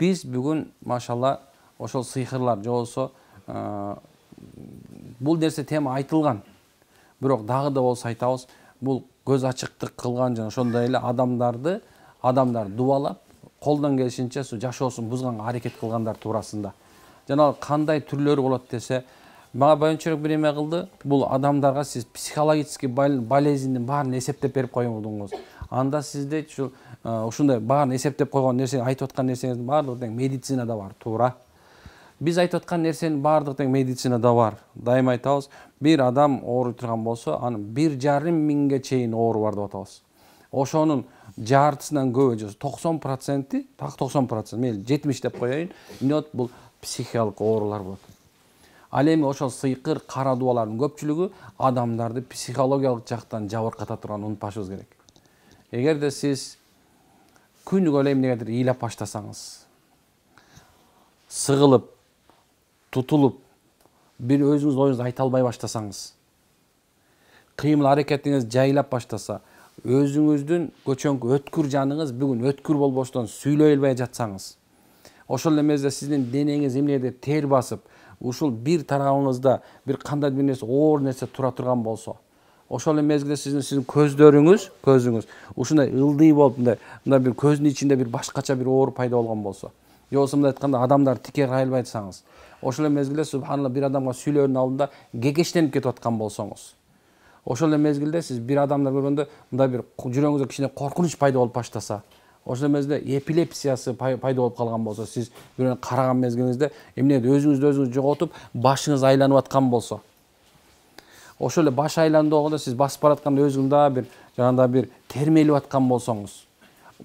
Биз бүгүн машалла ошол сыйкырлар же болбосо бул нерсе тема айтылган. Бирок дагы да болсо айтабыз, бул көз ачыктык кылган жана ошондой эле адамдар дубалап, колдон келишинче жашоосун бузганга аракет кылгандар туурасында. Жана кандай түрлөрү болот десе, мага боюнча бир эме кылды. Бул адамдарга сиз психологический болезньдин баарын эсептеп берип койдуңуз. Анда сизде ушундай баарын эсептеп койгон нерсе, айтып аткан нерсеңиздин баардыгы тең медицинада бар, туура. Биз айтып аткан нерсенин баардыгы тең медицинада бар. Дайыма айтабыз, бир адам ооруй турган болсо, анын 1,5 миңге чейин оору бар деп атабыз. Ошонун жартысынан көбү, 90%, так 90%, мейли 70 деп коеюн, эмне бул психикалык оорулар болот. Ал эми ошол сыйкыр, кара дубалардын көпчүлүгү адамдарды психологиялык жактан жабырката турган, унутпашыбыз керек. Эгерде сиз күнүгө эле эмнегедир ыйлап баштасаңыз, сыгылып, тутулуп, бир өзүңүз оюңузду айта албай баштасаңыз, кыймыл аракетиңиз жайлап баштаса, өзүңүздүн көчөңкү өткүр жаныңыз бүгүн өткүр болбоштон сүйлөй албай жатсаңыз, ошол эле мезгилде сиздин денеңиз эмнегедир тер басып, ушул бир тарабыңызда бир кандай бир нерсе, оор нерсе тура турган болсо, ошол эле мезгилде сиздин көзүңүз ушундай ылдый болуп, мындай бир көздүн ичинде бир башкача бир оору пайда болгон болсо, же болбосо мындай айтканда адамдар тике карай албай атсаңыз, ошол эле мезгилде субханалла бир адамга сүйлөөнүн алдында кекештенип кетип аткан болсоңуз, ошол эле мезгилде сиз бир адамдар көргөндө мындай бир жүрөгүңүздө кичине коркунуч пайда болуп баштаса, ошол эле мезгилде эпилепсиясы пайда болуп калган болсо, сиз бирөөнү караган мезгилиңизде эмнеге өзүңүздү жоготуп, башыңыз айланып аткан болсо, ошол эле баш айланып болгондо сиз басып баратканда өзүңүздө бир жаганда бир термелип аткан болсоңуз,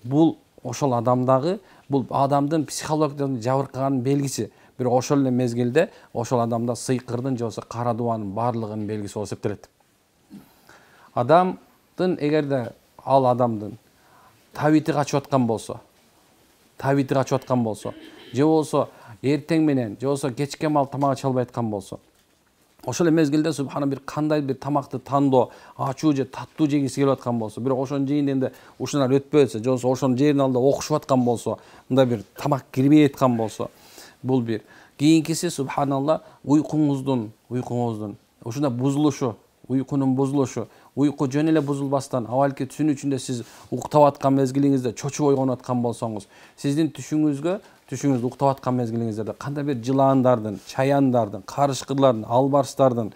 бул ошол адамдагы, бул адамдын психологиялык жабыркаганын белгиси. Бирок ошол эле мезгилде ошол адамда сыйкырдын же болбосо кара дубанын баардыгынын белгиси болуп эсептелет. Адамдын эгерде ал адамдын табити качып аткан болсо, же болбосо эртең менен, же болбосо кечке маал тамак ача албай аткан болсо, ошол эле мезгилде субхана бир кандай бир тамакты тандоо, ачуу же таттуу жегиси келип аткан болсо, бирок ошонун жейиндегенде ушунар өтпөй атса, же болбосо ошонун жеринин алдында окушуп аткан болсо, мындай бир тамак кирбей аткан болсо, бул бир. Кийинкиси субханалла уйкуңуздун ушундай бузулушу, уйкунун бузулушу, уйку жөн эле бузулбастан, авалки түшүн ичинде сиз уктап аткан мезгилиңизде чочуп ойгонуп аткан болсоңуз, сиздин түшүңүз уктап аткан мезгилиңизде кандай бир жылаандардын, чаяндардын, карышкырлардын, албарстардын,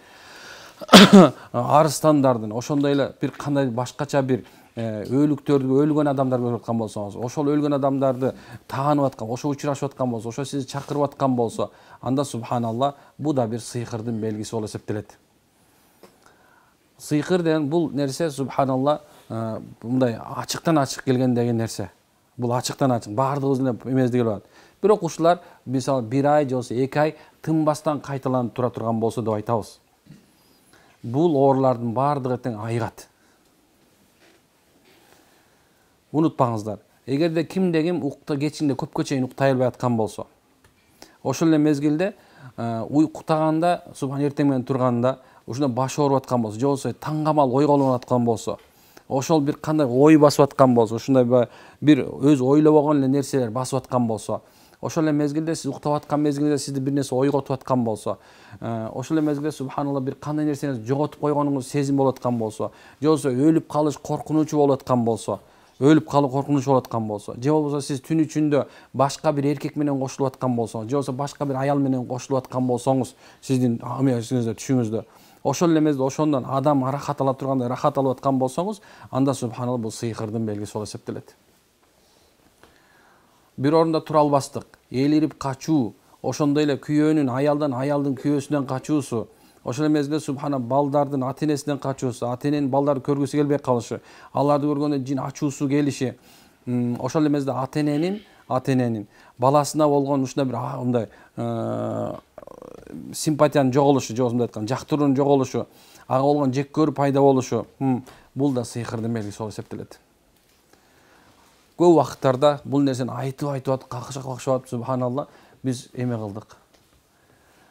арыстандардын, ошондой эле бир кандай башкача бир өлгөн адамдар көрүп аткан болсоңуз, ошол өлгөн адамдарды таанып аткан, ошо учурашып аткан болсо, ошо сизди чакырып аткан болсо, анда субханалла бул да бир сыйкырдын белгиси болуп эсептелет. Сыйкыр деген бул нерсе субханалла мындай ачыктан ачык келгендеги нерсе. Бул ачыктан ачык баардыгыбыздын эмебизде келип атат. Бирок ушулар мисалы 1 ай же болбосо 2 ай тынбастан кайталанып тура турган болсо деп айтабыз. Бул оорулардын баардыгы тең айыгат. Унутпаңыздар. Эгерде кимде ким кечинде көпкө чейин уктай албай аткан болсо, ошол эле мезгилде уктаганда, субхан эртең менен турганда ушундай баш ооруп аткан болсо, же болбосо таңгамал ойголонуп аткан болсо, ошол бир кандай ой басып аткан болсо, ушундай бир өз ойлобогон эле нерселер басып аткан болсо, ошол эле мезгилде сиз уктап аткан мезгилде сизди бир нерсе ойготуп аткан болсо, ошол эле мезгилде субханалла бир кандай нерсени жоготуп койгонуңуз сезим болуп аткан болсо, же болбосо өлүп калыш коркунучу болуп аткан болсо, же болбосо сиз түн ичинде башка бир эркек менен кошулуп аткан болсоңуз, же болбосо башка бир аял менен кошулуп аткан болсоңуз, сиздин түшүңүздө, ошол эле мезгилде ошондон адам рахат ала тургандай рахат алып аткан болсоңуз, анда субханалла бул сыйкырдын белгиси болуп эсептелет. Бир орунда тура албастык, элирип качуу, ошондой эле күйөөнүн аялдын күйөөсүнөн качуусу, ошол эле мезгилде субхана балдардын ата-энесинен качуусу, ата-эненин балдарды көргүсү келбей калышы, аларды көргөндө жин ачуусу келиши, ошол эле мезгилде ата-эненин баласына болгон ушундай бир мындай симпатиянын жоголушу, же болбосо мындай айтканда жактыруунун жоголушу, ага болгон жек көрүү пайда болушу, бул да сыйкырдын белгиси болуп эсептелет. Көп убакыттарда бул нерсени айтып какшап субханалла биз эме кылдык.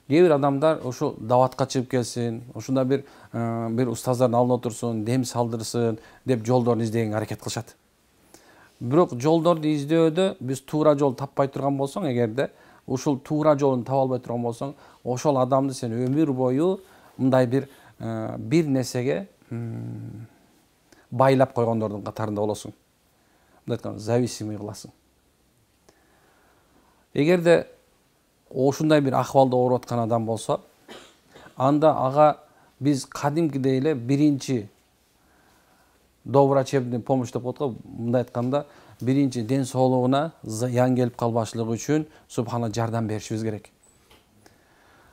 Кээ бир адамдар ушу даватка чыгып келсин, ушунда бир устаздардын алдына отурсун, дем салдырсын деп жолдорун издегенге аракет кылышат. Бирок жолдорду издөөдө биз туура жол таппай турган болсоң, эгерде ушул туура жолун таба албай турган болсоң, ошол адамды сен өмүр бою мындай бир нерсеге байлап койгондордун катарында болосуң. Мындай айтканда зависимый кыласың. Эгерде ошундай бир акыбалда ооруп аткан адам болсо, анда ага биз кадимкидей эле биринчи добрачебный помощь деп коет го, мындай айтканда биринчи ден соолугуна зыян келип калбашлыгы үчүн субхана жардам беришибиз керек.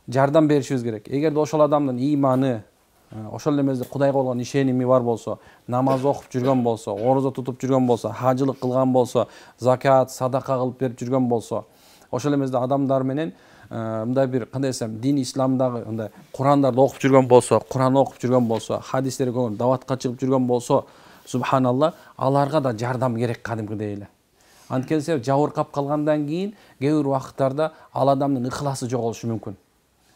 Жардам беришибиз керек. Эгерде ошол адамдын иманы, ошол эле мезгилде Кудайга болгон ишеними бар болсо, намаз окуп жүргөн болсо, орозо тутуп жүргөн болсо, хажылык кылган болсо, закат, садака кылып берип жүргөн болсо, ошол эле мезгилде адамдар менен мындай бир кандай десем, дин исламдагы мындай Курандарды окуп жүргөн болсо, Куран окуп жүргөн болсо, хадистерге көңүл даватка чыгып жүргөн болсо, субханалла, аларга да жардам керек кадимкидей эле. Анткени себеп жабыркап калгандан кийин кээ бир убакыттарда ал адамдын ыхласы жоголушу мүмкүн.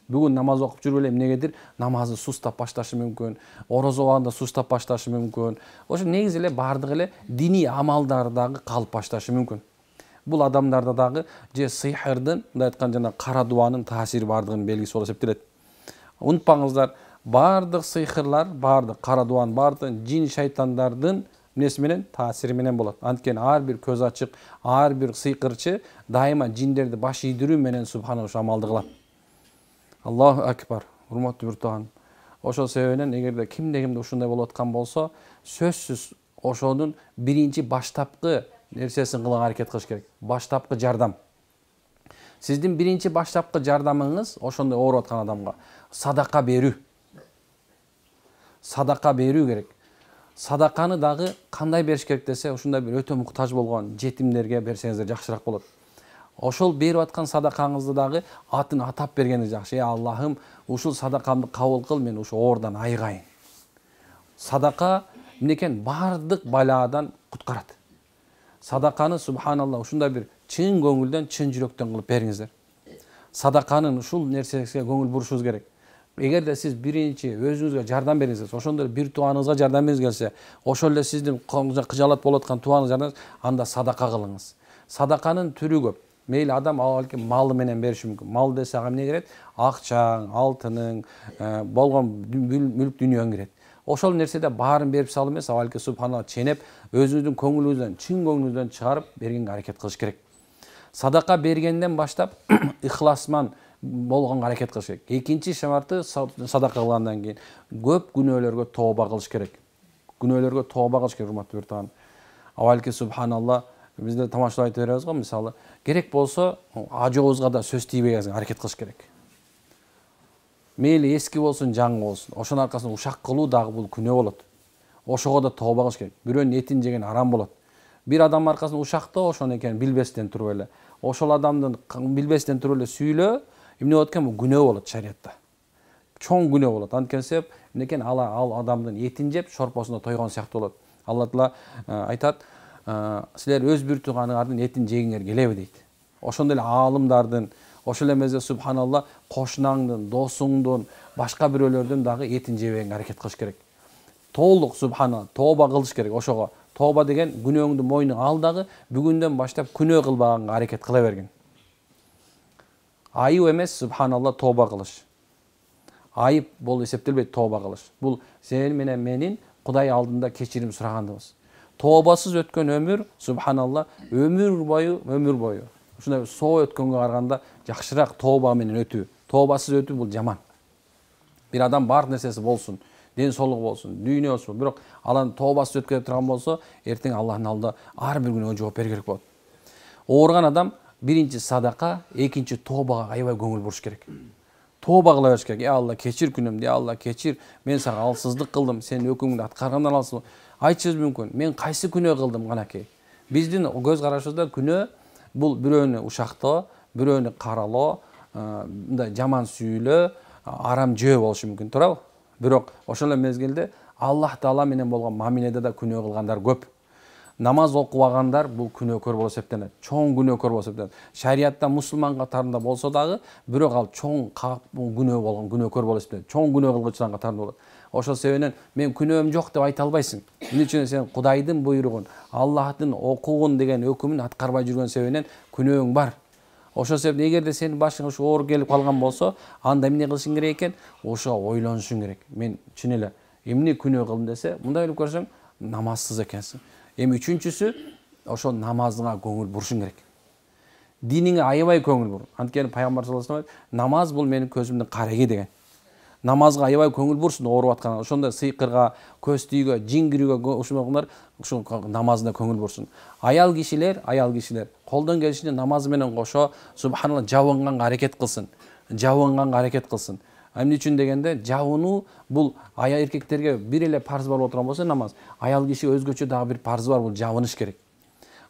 Бүгүн намаз окуп жүрүп эле эмнегедир намазы сустап башташы мүмкүн, орозо убагында сустап башташы мүмкүн. Ошо негизи эле бардыгы эле диний амалдардагы калып башташы мүмкүн. Бул адамдарда дагы же сыйхырдын, мындай айтканда жана кара дубанын таасири бардыгынын белгиси болуп эсептелет. Унутпаңыздар, бардык сыйхырлар, бардык кара дубан, бардык жин шайтандардын эмнеси менен таасири менен болот. Анткени ар бир көз ачык, ар бир сыйкырчы дайыма жиндерди баш ийдирүү менен субхана ушу амалды кылат. Аллаху акбар, урматтуу бир тууган. Ошол себебинен эгерде кимде ушундай болуп аткан болсо, сөзсүз ошонун биринчи баштапкы нерсесин кылганга аракет кылыш керек. Баштапкы жардам. Сиздин биринчи баштапкы жардамыңыз ошондой ооруп аткан адамга садака берүү. Садака берүү керек. Садаканы дагы кандай бериш керек десе, ушундай бир өтө муктаж болгон жетимдерге берсеңиздер жакшыраак болот. Ошол берип аткан садакаңызды дагы атын атап бергениңиз жакшы. Аллахым, ушул садакамды кабыл кыл, мен ушу оордан айыгайын. Садака эмнекен бардык баладан куткарат. Садаканы субханалла ушундай бир чын көңүлдөн, чын жүрөктөн кылып бериңиздер. Садаканын ушул нерсеге көңүл бурушубуз керек. Эгерде сиз биринчи өзүңүзгө жардам бериңиз, ошондой бир тууганыңызга жардам бериңиз келсе, ошол эле сиздин кыжалат болуп аткан тууганыңыз анда садака кылыңыз. Садаканын түрү көп. Мейли адам балки малы менен бериши мүмкүн. Мал десе ага эмне кирет? Акчаң, алтының, болгон мүлк дүнүйөң кирет. Ошол нерседе баарын берип салып эмес, балки субханалла ченеп, өзүңүздүн көңүлүңүздөн, чын көңүлүңүздөн чыгарып бергенге аракет кылыш керек. Садака бергенден баштап ихласман болгонго аракет кылыш керек. Экинчи шарты садака кылгандан кийин көп күнөөлөргө тооба кылыш керек. Күнөөлөргө тооба кылыш керек, урматтуу бир тууган. Балки субханалла бизде тамашалап айта беребиз го, мисалы, керек болсо ажообузга да сөз тийбегенге аракет кылыш керек. Мейли эски болсун, жаңы болсун. Ошонун аркасында ушак кылуу дагы бул күнөө болот. Ошого да тооба кылыш керек. Бирөөнүн этин жеген арам болот. Бир адамдын аркасында ушакта ошон экенин билбестен туруп эле. Ошол адамдын билбестен туруп эле сүйлөө, эмне болот экен, бул күнөө болот шариатта. Чоң күнөө болот. Анткени себеп эмнекен ал адамдын этин жеп, шорпосуна тойгон сыяктуу болот. Алла Таала айтат, силер өз бир тууганыңардын этин жегиңер келеби дейт. Ошондой эле аалымдардын, ошол эле мезгилде субханалла кошунаңдын, досуңдун, башка бирөөлөрдүн дагы этин жебегенге аракет кылыш керек. Толук субханалла тооба кылыш керек ошого. Тооба деген күнөөңдү мойнуңа ал дагы бүгүндөн баштап күнөө кылбаганга аракет кыла бергин. Айып эмес субханалла тооба кылыш. Айып болуп эсептелбейт тооба кылыш. Бул сен менен менин Кудай алдында кечирим сурагандыгыбыз. Тообасыз өткөн өмүр субханалла өмүр бою. Ушундай соо өткөнгө караганда жакшыраак тооба менен өтүү. Тообасыз өтүү бул жаман. Бир адам бар нерсеси болсун, ден соолугу болсун, дүйнө болсун, бирок алан тообасыз өткөрүп турган болсо, эртең Аллахтын алдында ар бир күнөө жооп бере керек болот. Ооруган адам биринчи садака, экинчи тообага аябай көңүл буруш керек. Тооба кыла бериш керек. Алла кечир күнөмдү, Алла кечир, мен сага алсыздык кылдым, сен өкүңдү аткаргандан алсын. Айтышыбыз мүмкүн. Мен кайсы күнөө кылдым канакей? Биздин көз карашыбызда күнөө бул бирөөнү ушактоо, бирөөнү каралоо, мындай жаман сүйүлөө, арам жөө болушу мүмкүн, туурабы? Бирок ошол эле мезгилде Аллах Таала менен болгон мамиледе да күнөө кылгандар көп. Намаз окубагандар бул күнөөкөр болуп эсептелет. Чоң күнөөкөр болуп эсептелет. Шариатта мусулман катарында болсо дагы, бирок ал чоң күнөө болгон күнөөкөр болуп эсептелет. Чоң күнөө кылгычылар катарында болот. Ошол себептен мен күнөөм жок деп айта албайсың. Эмне үчүн сен Кудайдын буйругун, Аллахтын окугун деген өкүмүн аткарбай жүргөн себептен күнөөң бар. Ошол себептен эгерде сенин башыңа ушу оор келип калган болсо, анда эмне кылышың керек экен? Ошо ойлонушуң керек. Мен чын эле эмне күнөө кылдым десе, мындай ойлоп көрсөң, намазсыз экенсиң. Эми үчүнчүсү, ошол намазыңа көңүл бурушуң керек. Диниңе аябай көңүл бур. Анткени пайгамбар саллаллаху алейхи ва саллям намаз бул менин көзүмдүн кареги деген. Намазга аябай көңүл бурсун ооруп аткан. Ошондой сыйкырга, көз тийүүгө, жин кирүүгө ушундай ушул намазына көңүл бурсун. Аял кишилер колдон келишинче намазы менен кошо субханалла жабынганга аракет кылсын. Эмне үчүн дегенде, жабынуу бул аял эркектерге бир эле парыз бар отурган болсо намаз. Аял киши өзгөчө дагы бир парызы бар, бул жабыныш керек.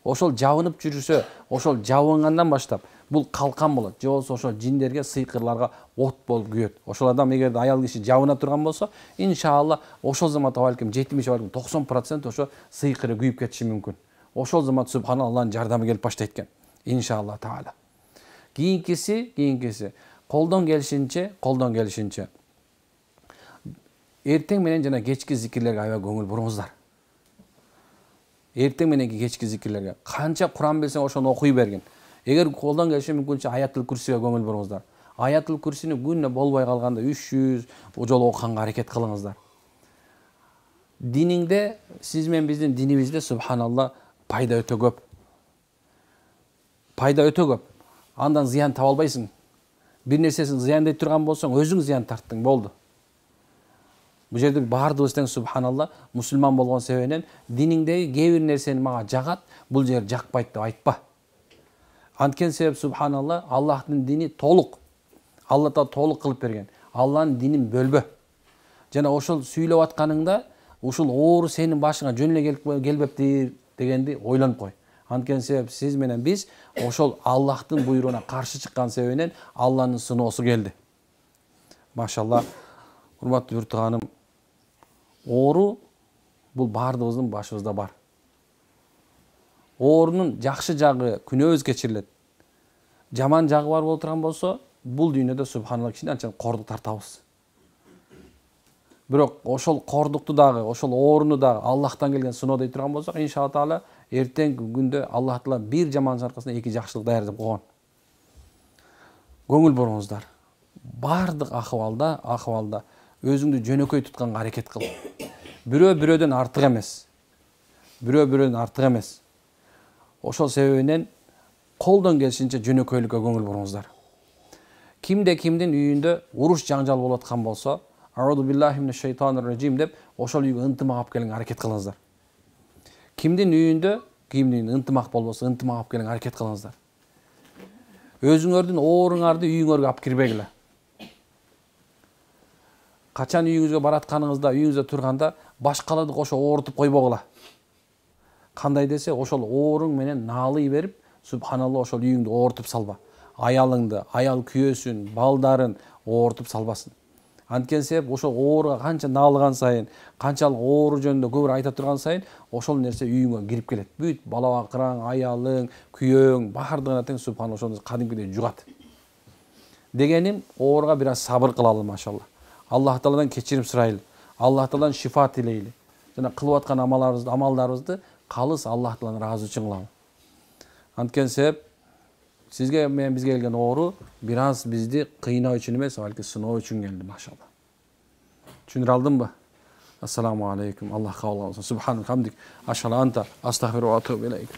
Ошол жабынып жүрүсө, ошол жабынгандан баштап бул калкан болот. Же болбосо ошол жиндерге, сыйкырларга от болуп күйөт. Ошол адам эгерде аял киши жабына турган болсо, иншалла ошол заматта балким 70 балким 90% ошо сыйкыры күйүп кетиши мүмкүн. Ошол замат субханалла Аллахтын жардамы келип баштайт экен. Иншалла таала. Кийинкиси колдон келишинче эртең менен жана кечки зикирлерге аябай көңүл буруңуздар. Эртең мененки кечки зикирлерге канча Куран билсең ошону окуй бергин. Эгер колдон келиши мүмкүнчө аятыл курсиге көңүл буруңуздар. Аятыл курсини күнүнө болбой калганда 300 жолу окуганга аракет кылыңыздар. Диниңде, сиз менен биздин динибизде субханалла пайда өтө көп. Андан зыян таба албайсың. Бир нерсесин зыяндай турган болсоң, өзүң зыян тарттың, болду. Бул жерде баардыгыбыз тең субханалла мусулман болгон себебинен диниңдеги кээ бир нерсени мага жагат, бул жер жакпайт деп айтпа. Анткен себеп субханалла Аллахтын дини толук. Алла Таала толук кылып берген. Алланын динин бөлбө. Жана ошол сүйлөп атканыңда ушул оору сенин башыңа жөн эле келбептир дегенди ойлонуп кой. Анткен себеп сиз менен биз ошол Аллахтын буйругуна каршы чыккан себебинен Алланын сыноосу келди. Машалла, урматтуу бир тууганым, оору бул баардыгыбыздын башыбызда бар. Оорунун жакшы жагы күнөөбүз кечирилет. Жаман жагы бар болуп турган болсо, бул дүйнөдө субханалла кичине анча кордук тартабыз. Бирок ошол кордукту дагы, ошол ооруну дагы Аллахтан келген сыноо дей турган болсок, иншалла таала эртеңки күндө Аллах Таала бир жамандын аркасында эки жакшылык даярдап койгон. Көңүл буруңуздар. Бардык акыбалда өзүңдү жөнөкөй тутканга аракет кыл. Бирөө бирөөдөн артык эмес. Ошол себебинен колдон келишинче жөнөкөйлүккө көңүл буруңуздар. Кимде кимдин үйүндө уруш жаңжал болуп аткан болсо, Аузу биллахи минеш шайтанир раджим деп ошол үйгө ынтымак алып келиңер, аракет кылыңыздар. Кимдин үйүндө ынтымак болбосо, ынтымак алып келиңер, аракет кылыңыздар. Өзүңөрдүн ооруңарды үйүңөргө алып кирбегиле. Качан үйүңүзгө баратканыңызда, үйүңүздө турганда башкаларды кошо оорутуп койбогула. Кандай десе, ошол ооруң менен наалый берип, субханалла ошол үйүңдү оорутуп салба. Аялыңды, аял күйөөсүн, балдарын оорутуп салбасын. Анткен себеп ошол ооруга канча наалыган сайын, канчалык оору жөнүндө көбүрөөк айта турган сайын, ошол нерсе үйүңө кирип келет. Бүт бала бакыраң, аялың, күйөөң баардыгына тең субханалла ошол кадимкидей жугат. Дегеним, ооруга бир аз сабыр кылалы, машалла. Аллах Тааладан кечирим сурайлы. Аллах Тааладан шифа тилейли. Жана кылып аткан амалдарыбызды калыс Аллах Тааланын ыраазы үчүн кылалы. Анткен себеп сизге менен бизге келген оору бир аз бизди кыйноо үчүн эмес, балки сыноо үчүн келди, машалла. Түшүндүрө алдымбы? Ассаламу алейкум. Аллах кабыл кылсын. Субханак хамдик. Ашхаду анта астагфиру ва атубу илейк.